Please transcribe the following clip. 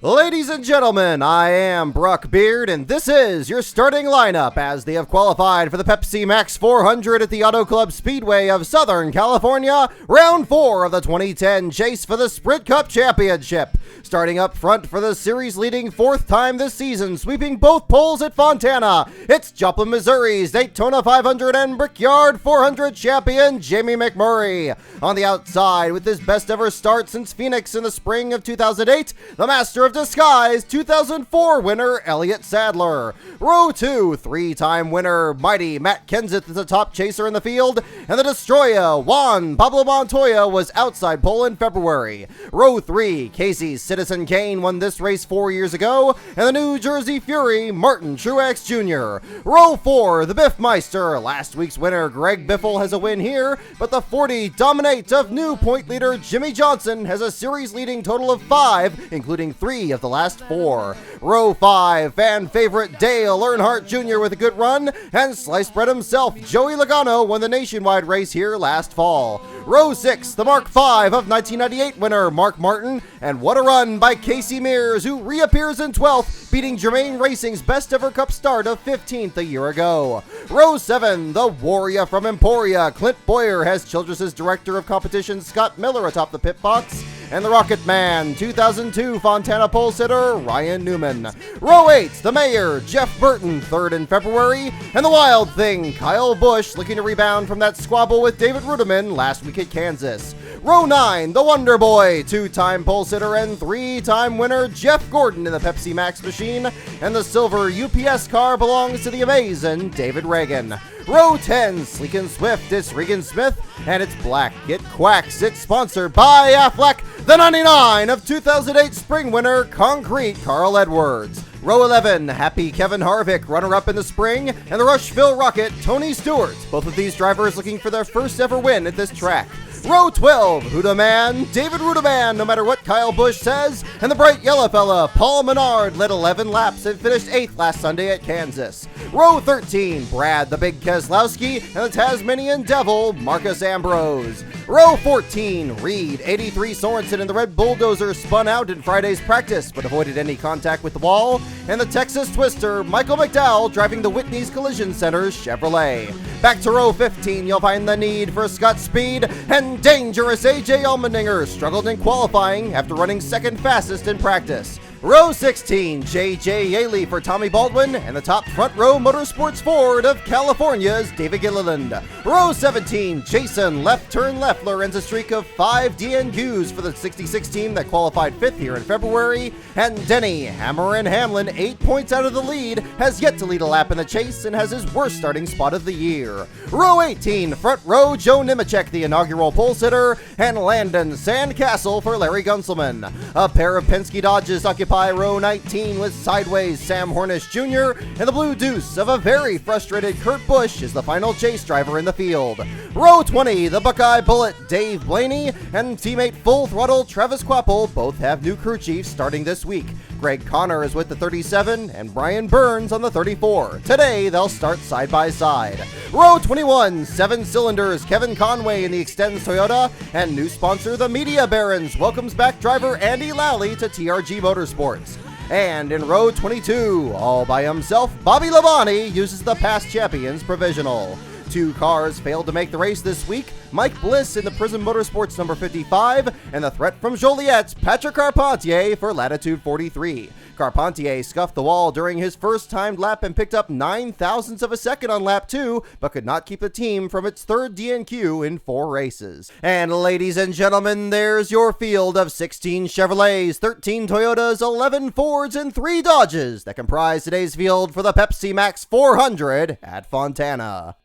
Ladies and gentlemen, I am Brock Beard, and this is your starting lineup as they have qualified for the Pepsi Max 400 at the Auto Club Speedway of Southern California, round 4 of the 2010 chase for the Sprint Cup Championship. Starting up front for the series-leading 4th time this season, sweeping both poles at Fontana, it's Joplin, Missouri's Daytona 500 and Brickyard 400 champion Jamie McMurray. On the outside, with his best ever start since Phoenix in the spring of 2008, the Master of Disguise 2004 winner ELLIOTT Sadler. Row 2, 3-time winner mighty Matt Kenseth is the top chaser in the field, and the Destroyer JUAN Pablo Montoya was outside pole in February. Row 3, Casey's Citizen Kane won this race 4 years ago, and the New Jersey Fury Martin Truex Jr. Row 4, the Biffmeister, last week's winner Greg Biffle has a win here, but the 40 dominate of new point leader Jimmy Johnson has a series leading total of 5, including 3 of the last 4. Row 5, fan favorite Dale Earnhardt Jr. with a good run, and sliced bread himself Joey Logano won the nationwide race here last fall. Row 6, the Mark V of 1998 winner Mark Martin, and what a run by Casey Mears, who reappears in 12th, beating Germain Racing's best ever Cup start of 15th a year ago. Row 7, the Warrior from Emporia, Clint Boyer has Childress's director of competition Scott Miller atop the pit box, and the Rocket Man 2002 Fontana pole sitter Ryan Newman. Row 8, the Mayor Jeff Burton, 3rd in February, and the Wild Thing Kyle Busch looking to rebound from that squabble with David Ruderman last week at Kansas. Row 9, the Wonder Boy, 2-time pole sitter and 3-time winner Jeff Gordon in the Pepsi Max machine, and the silver UPS car belongs to the amazing David Ragan. Row 10, Sleek and Swift, it's Regan Smith, and it's black, it quacks, it's sponsored by Aflac, the 99 of 2008 spring winner Concrete Carl Edwards. Row 11, Happy Kevin Harvick, runner-up in the spring, and the Rushville Rocket Tony Stewart, both of these drivers looking for their first ever win at this track. Row 12, Huda Man, David Ruderman, no matter what Kyle Busch says, and the bright yellow fella, Paul Menard, led 11 laps and finished 8th last Sunday at Kansas. Row 13, Brad the Big Keselowski, and the Tasmanian Devil, Marcus Ambrose. Row 14, Reed, 83 Sorensen, and the Red Bulldozer spun out in Friday's practice, but avoided any contact with the wall, and the Texas Twister, Michael McDowell, driving the Whitney's Collision Center's Chevrolet. Back to row 15, you'll find the need for Scott Speed, and dangerous AJ Allmendinger struggled in qualifying after running second fastest in practice. Row 16, J.J. Yaley for Tommy Baldwin, and the top front row Motorsports Ford of California's David Gilliland. Row 17, Jason Left Turn Leffler ends a streak of 5 DNQs for the 66 team that qualified 5th here in February, and Denny Hamlin, 8 points out of the lead, has yet to lead a lap in the chase and has his worst starting spot of the year. Row 18, front row Joe Nemechek, the inaugural pole sitter, and Landon Sandcastle for Larry Gunselman. A pair of Penske Dodges occupy row 19 with sideways Sam Hornish Jr., and the Blue Deuce of a very frustrated Kurt Busch is the final chase driver in the field. Row 20, the Buckeye Bullet Dave Blaney and teammate Full Throttle Travis Quapple both have new crew chiefs starting this week. Greg Connor is with the 37 and Brian Burns on the 34. Today they'll start side by side. Row 21, 7 cylinders Kevin Conway in the Extends Toyota, and new sponsor the Media Barons welcomes back driver Andy Lally to TRG Motorsports. And in row 22, all by himself, Bobby Labonte uses the past champions provisional. 2 cars failed to make the race this week, Mike Bliss in the Prism Motorsports number 55, and the threat from Joliet's Patrick Carpentier for Latitude 43. Carpentier scuffed the wall during his first timed lap and picked up 9,000ths of a second on lap 2, but could not keep the team from its 3rd DNQ in 4 races. And ladies and gentlemen, there's your field of 16 Chevrolets, 13 Toyotas, 11 Fords, and 3 Dodges that comprise today's field for the Pepsi Max 400 at Fontana.